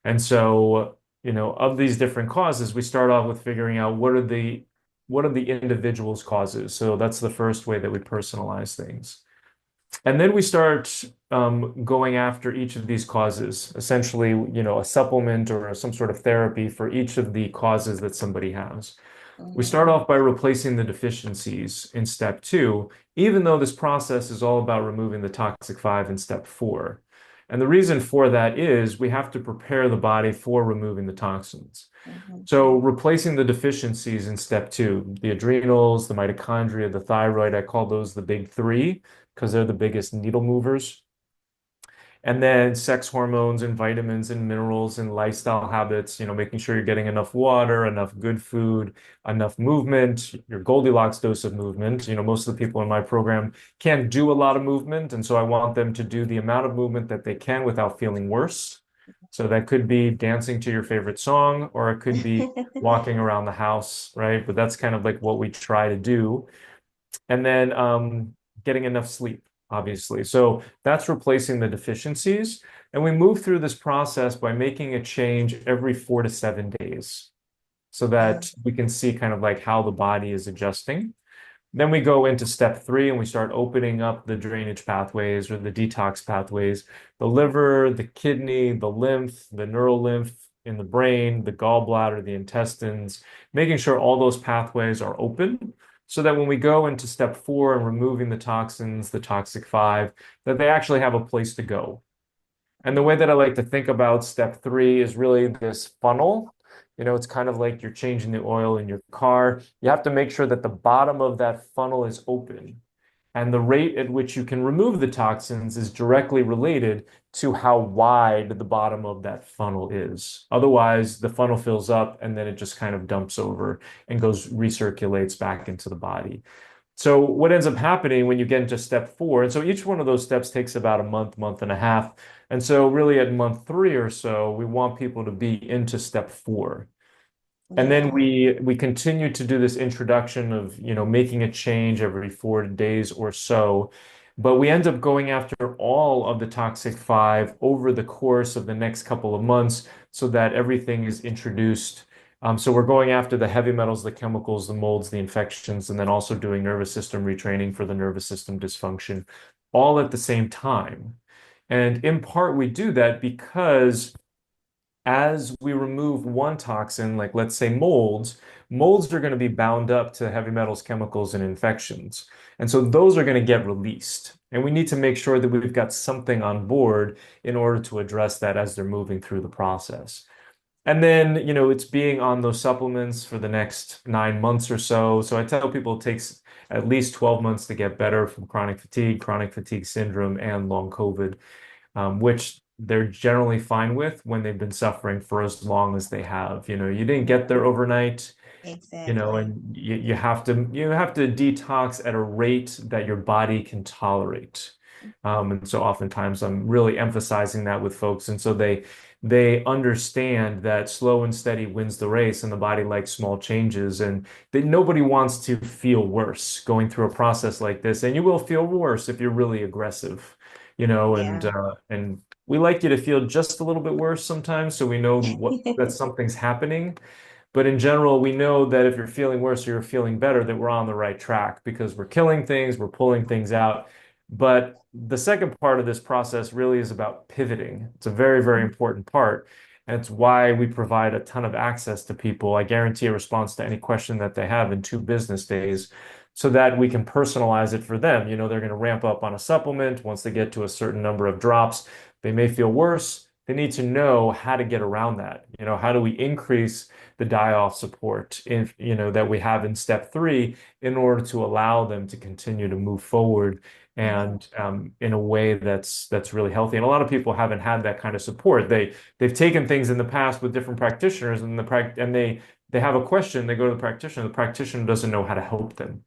Speaker 2: And so, of these different causes, we start off with figuring out what are the individual's causes. So that's the first way that we personalize things. And then we start going after each of these causes, essentially, a supplement or some sort of therapy for each of the causes that somebody has. We
Speaker 1: Hmm.
Speaker 2: start off by replacing the deficiencies in step two, even though this process is all about removing the toxic five in step four. And the reason for that is we have to prepare the body for removing the toxins.
Speaker 1: Hmm.
Speaker 2: So replacing the deficiencies in step two, the adrenals, the mitochondria, the thyroid, I call those the big three because they're the biggest needle movers. And then sex hormones and vitamins and minerals and lifestyle habits, making sure you're getting enough water, enough good food, enough movement, your Goldilocks dose of movement. Most of the people in my program can't do a lot of movement. And so I want them to do the amount of movement that they can without feeling worse. So that could be dancing to your favorite song, or it could be walking around the house, right? But that's kind of like what we try to do. And then getting enough sleep, obviously. So that's replacing the deficiencies. And we move through this process by making a change every 4 to 7 days so
Speaker 1: Wow.
Speaker 2: that we can see kind of like how the body is adjusting. Then we go into step three and we start opening up the drainage pathways or the detox pathways, the liver, the kidney, the lymph, the neural lymph in the brain, the gallbladder, the intestines, making sure all those pathways are open so that when we go into step four and removing the toxins, the toxic five, that they actually have a place to go. And the way that I like to think about step three is really this funnel. It's kind of like you're changing the oil in your car. You have to make sure that the bottom of that funnel is open. And the rate at which you can remove the toxins is directly related to how wide the bottom of that funnel is. Otherwise, the funnel fills up and then it just kind of dumps over and goes recirculates back into the body. So what ends up happening when you get into step four, and so each one of those steps takes about a month, month and a half. And so really at month three or so, we want people to be into step four. And then
Speaker 1: Yeah,
Speaker 2: we continue to do this introduction of, making a change every 4 days or so. But we end up going after all of the toxic five over the course of the next couple of months so that everything is introduced. So we're going after the heavy metals, the chemicals, the molds, the infections, and then also doing nervous system retraining for the nervous system dysfunction all at the same time. And in part, we do that because as we remove one toxin, like let's say molds, molds are going to be bound up to heavy metals, chemicals, and infections. And so those are going to get released. And we need to make sure that we've got something on board in order to address that as they're moving through the process. And then, it's being on those supplements for the next 9 months or so. So I tell people it takes at least 12 months to get better from chronic fatigue syndrome, and long COVID, which they're generally fine with when they've been suffering for as long as they have. You didn't get there overnight,
Speaker 1: exactly.
Speaker 2: and you have to detox at a rate that your body can tolerate. And so oftentimes I'm really emphasizing that with folks, and so they understand that slow and steady wins the race, and the body likes small changes, and that nobody wants to feel worse going through a process like this, and you will feel worse if you're really aggressive, and
Speaker 1: Yeah.
Speaker 2: and we like you to feel just a little bit worse sometimes, so we know that something's happening. But in general, we know that if you're feeling worse or you're feeling better, that we're on the right track because we're killing things, we're pulling things out. But the second part of this process really is about pivoting. It's a very, very important part. And it's why we provide a ton of access to people. I guarantee a response to any question that they have in 2 business days so that we can personalize it for them. They're going to ramp up on a supplement. Once they get to a certain number of drops, they may feel worse. They need to know how to get around that. How do we increase the die-off support that we have in step three in order to allow them to continue to move forward
Speaker 1: Mhm.
Speaker 2: and in a way that's really healthy. And a lot of people haven't had that kind of support. They've taken things in the past with different practitioners, and they have a question. They go to the practitioner. The practitioner doesn't know how to help them.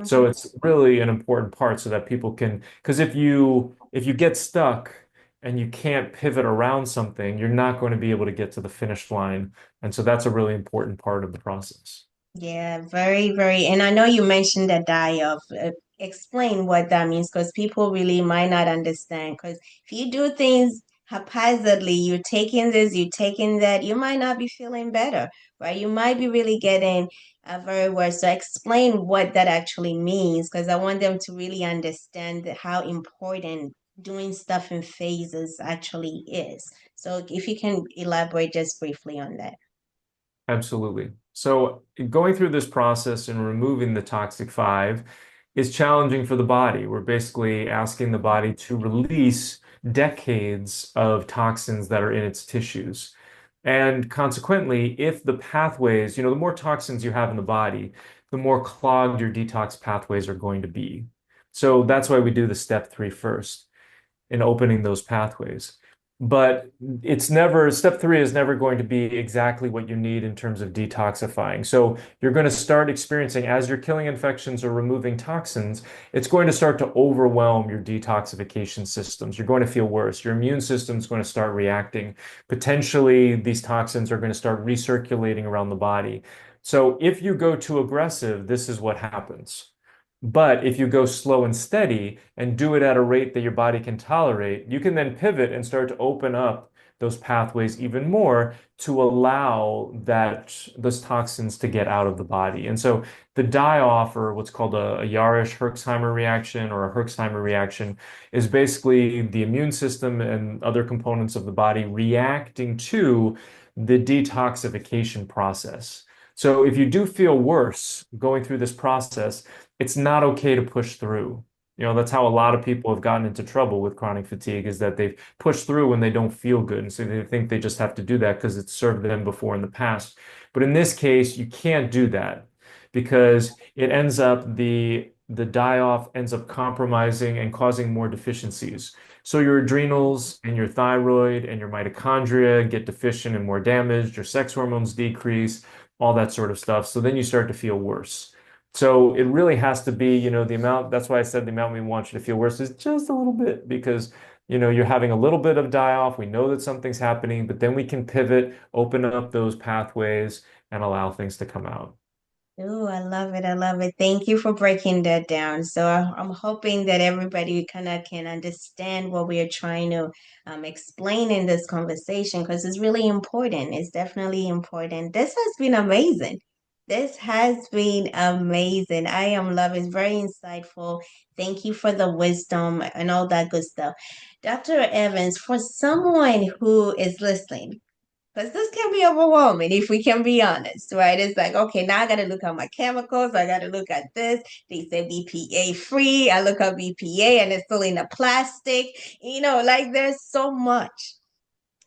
Speaker 2: So
Speaker 1: Mhm.
Speaker 2: it's really an important part so that people can, because if you get stuck and you can't pivot around something, you're not going to be able to get to the finish line. And so that's a really important part of the process.
Speaker 1: Yeah, very, very. And I know you mentioned the die-off. Explain what that means because people really might not understand. Because if you do things haphazardly, you're taking this, you're taking that, you might not be feeling better, right? You might be really getting very worse. So explain what that actually means because I want them to really understand how important doing stuff in phases actually is. So if you can elaborate just briefly on that.
Speaker 2: Absolutely. So going through this process and removing the toxic five is challenging for the body. We're basically asking the body to release decades of toxins that are in its tissues. And consequently, if the pathways, the more toxins you have in the body, the more clogged your detox pathways are going to be. So that's why we do the step three first. in opening those pathways. But it's never, step three is never going to be exactly what you need in terms of detoxifying. So you're going to start experiencing, as you're killing infections or removing toxins, it's going to start to overwhelm your detoxification systems. You're going to feel worse. Your immune system is going to start reacting. Potentially, these toxins are going to start recirculating around the body. So if you go too aggressive, this is what happens. But if you go slow and steady and do it at a rate that your body can tolerate, you can then pivot and start to open up those pathways even more to allow those toxins to get out of the body. And so the die-off, or what's called a Jarisch-Herxheimer reaction or a Herxheimer reaction, is basically the immune system and other components of the body reacting to the detoxification process. So if you do feel worse going through this process, it's not okay to push through. That's how a lot of people have gotten into trouble with chronic fatigue is that they've pushed through when they don't feel good. And so they think they just have to do that because it's served them before in the past. But in this case, you can't do that because it ends up the die-off ends up compromising and causing more deficiencies. So your adrenals and your thyroid and your mitochondria get deficient and more damaged, your sex hormones decrease, all that sort of stuff. So then you start to feel worse. So it really has to be, the amount, that's why I said the amount we want you to feel worse is just a little bit because, you're having a little bit of die off. We know that something's happening, but then we can pivot, open up those pathways and allow things to come out.
Speaker 1: Oh, I love it. I love it. Thank you for breaking that down. So I'm hoping that everybody kind of can understand what we are trying to explain in this conversation because it's really important. It's definitely important. This has been amazing. This has been amazing. I am loving. It's very insightful. Thank you for the wisdom and all that good stuff. Dr. Evans, for someone who is listening, because this can be overwhelming if we can be honest, right? It's like, okay, now I got to look at my chemicals. I got to look at this. They say BPA free. I look up BPA and it's still in a plastic. Like there's so much.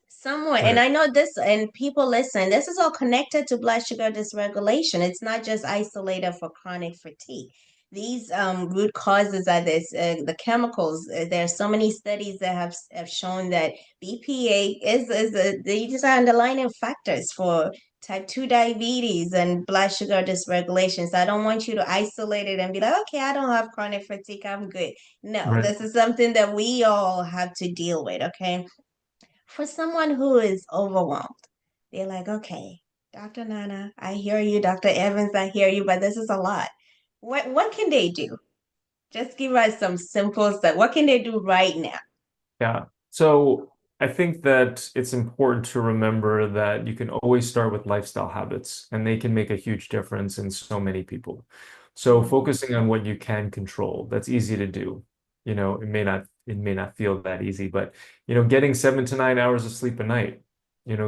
Speaker 1: Somewhere, and
Speaker 2: Right.
Speaker 1: I know this, and people listen, this is all connected to blood sugar dysregulation. It's not just isolated for chronic fatigue. These root causes are the chemicals. There are so many studies that have shown that BPA these are underlying factors for type 2 diabetes and blood sugar dysregulation. So I don't want you to isolate it and be like, okay, I don't have chronic fatigue, I'm good. No,
Speaker 2: Right.
Speaker 1: this is something that we all have to deal with, okay? For someone who is overwhelmed, they're like, okay, Dr. Nana, I hear you. Dr. Evans, I hear you, but this is a lot. What can they do? Just give us some simple stuff. What can they do right now?
Speaker 2: Yeah. So I think that it's important to remember that you can always start with lifestyle habits, and they can make a huge difference in so many people. So
Speaker 1: Mhm.
Speaker 2: focusing on what you can control, that's easy to do. It may not feel that easy, but getting 7 to 9 hours of sleep a night,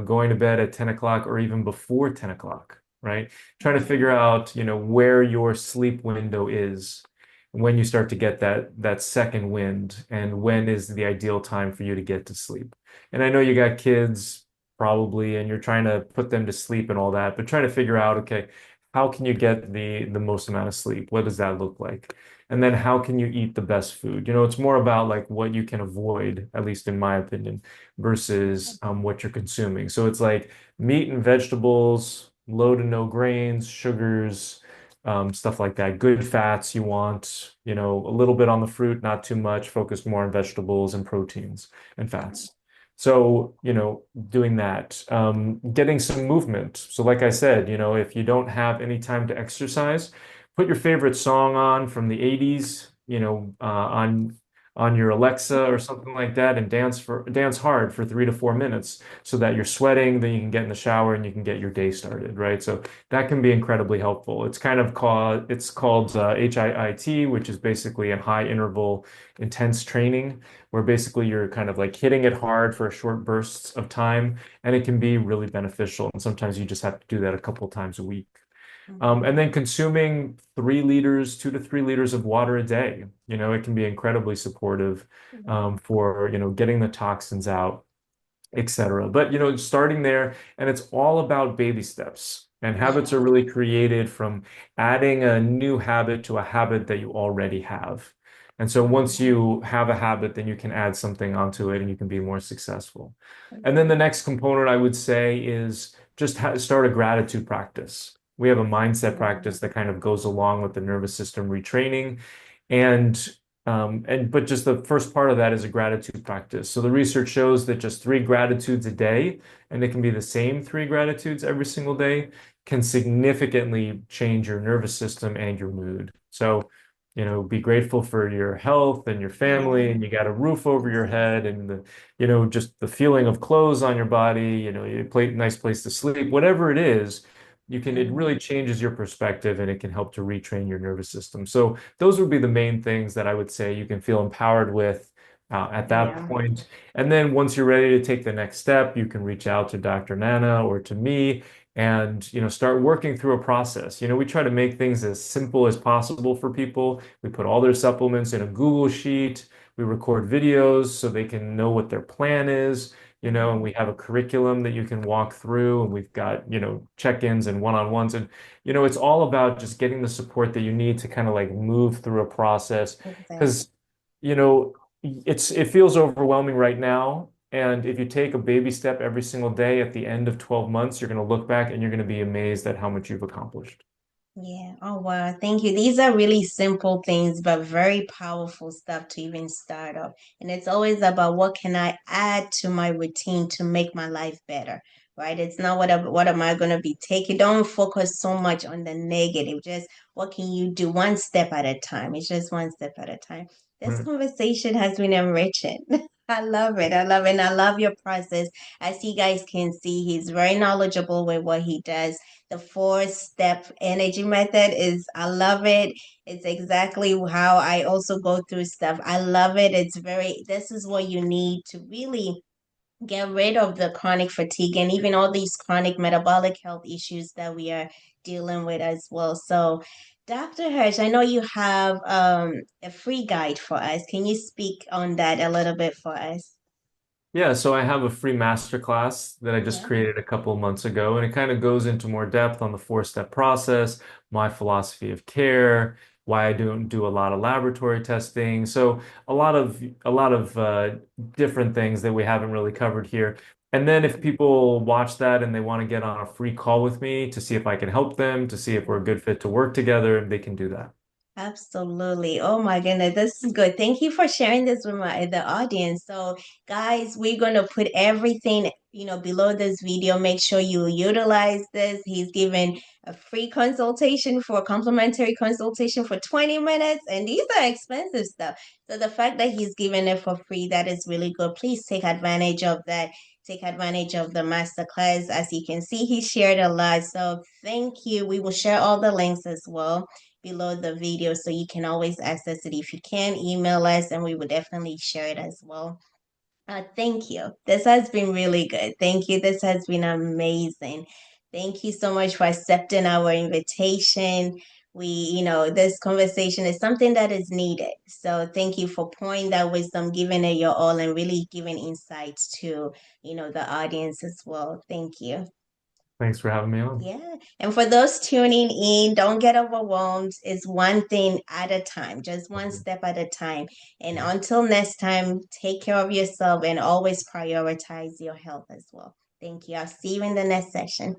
Speaker 2: going to bed at 10 o'clock or even before 10 o'clock, right? Trying to figure out, where your sleep window is when you start to get that second wind and when is the ideal time for you to get to sleep. And I know you got kids probably and you're trying to put them to sleep and all that, but trying to figure out, okay, how can you get the most amount of sleep? What does that look like? And then how can you eat the best food? It's more about like what you can avoid, at least in my opinion, versus what you're consuming. So it's like meat and vegetables, low to no grains, sugars, stuff like that. Good fats you want, a little bit on the fruit, not too much, focus more on vegetables and proteins and fats. So, doing that, getting some movement. So, like I said, if you don't have any time to exercise, put your favorite song on from the 80s, on your Alexa or something like that and dance hard for 3 to 4 minutes so that you're sweating, then you can get in the shower and you can get your day started, right? So that can be incredibly helpful. It's called HIIT, which is basically a high interval intense training, where basically you're kind of like hitting it hard for short bursts of time, and it can be really beneficial. And sometimes you just have to do that a couple times a week. And then consuming 3 liters, 2 to 3 liters of water a day, it can be incredibly supportive for, getting the toxins out, etc. But starting there, and it's all about baby steps. And habits are really created from adding a new habit to a habit that you already have. And so once
Speaker 1: Mhm.
Speaker 2: you have a habit, then you can add something onto it and you can be more successful. And then the
Speaker 1: Okay.
Speaker 2: next component I would say is just start a gratitude practice. We have a mindset
Speaker 1: Mhm.
Speaker 2: practice that kind of goes along with the nervous system retraining. And but just the first part of that is a gratitude practice. So the research shows that just three gratitudes a day, and it can be the same three gratitudes every single day, can significantly change your nervous system and your mood. So, be grateful for your health and your family,
Speaker 1: Yeah.
Speaker 2: and you got a roof over
Speaker 1: Yes,
Speaker 2: your
Speaker 1: yes.
Speaker 2: head, and just the feeling of clothes on your body, you play nice place to sleep, whatever it is, it
Speaker 1: Mhm.
Speaker 2: really changes your perspective and it can help to retrain your nervous system. So those would be the main things that I would say you can feel empowered with at that
Speaker 1: Yeah.
Speaker 2: point. And then once you're ready to take the next step, you can reach out to Dr. Nana or to me and start working through a process. We try to make things as simple as possible for people. We put all their supplements in a Google sheet. We record videos so they can know what their plan is. And
Speaker 1: Mhm.
Speaker 2: we have a curriculum that you can walk through, and we've got, check-ins and one-on-ones. And, it's all about just getting the support that you need to kind of like move through a process.
Speaker 1: Exactly.
Speaker 2: Because, you know, it feels overwhelming right now. And if you take a baby step every single day at the end of 12 months, you're going to look back and you're going to be amazed at how much you've accomplished.
Speaker 1: Yeah. Oh, wow. Thank you. These are really simple things, but very powerful stuff to even start off. And it's always about what can I add to my routine to make my life better, right? It's not what am I going to be taking. Don't focus so much on the negative. Just what can you do one step at a time? It's just one step at a time. This
Speaker 2: Right.
Speaker 1: conversation has been enriching. I love it. I love it. And I love your process. As you guys can see, he's very knowledgeable with what he does. The 4-step energy method is, I love it. It's exactly how I also go through stuff. I love it. This is what you need to really get rid of the chronic fatigue and even all these chronic metabolic health issues that we are dealing with as well. So, Dr. Hirsch, I know you have a free guide for us. Can you speak on that a little bit for us?
Speaker 2: Yeah, so I have a free masterclass that I just
Speaker 1: Yeah.
Speaker 2: created a couple of months ago, and it kind of goes into more depth on the four-step process, my philosophy of care, why I don't do a lot of laboratory testing. So a lot of different things that we haven't really covered here. And then if people watch that and they want to get on a free call with me to see if I can help them, to see if we're a good fit to work together, they can do that.
Speaker 1: Absolutely. Oh my goodness, this is good. Thank you for sharing this with the audience. So, guys, we're gonna put everything, below this video. Make sure you utilize this. He's giving a free consultation for a complimentary consultation for 20 minutes, and these are expensive stuff. So the fact that he's giving it for free, that is really good. Please take advantage of that. Take advantage of the masterclass. As you can see, he shared a lot. So thank you. We will share all the links as well below the video so you can always access it. If you can, email us and we will definitely share it as well. Thank you. This has been really good. Thank you. This has been amazing. Thank you so much for accepting our invitation. This conversation is something that is needed. So thank you for pouring that wisdom, giving it your all, and really giving insights to, the audience as well. Thank you.
Speaker 2: Thanks for having me on.
Speaker 1: Yeah. And for those tuning in, don't get overwhelmed. It's one thing at a time, just one
Speaker 2: Mhm.
Speaker 1: step at a time. And until next time, take care of yourself and always prioritize your health as well. Thank you. I'll see you in the next session.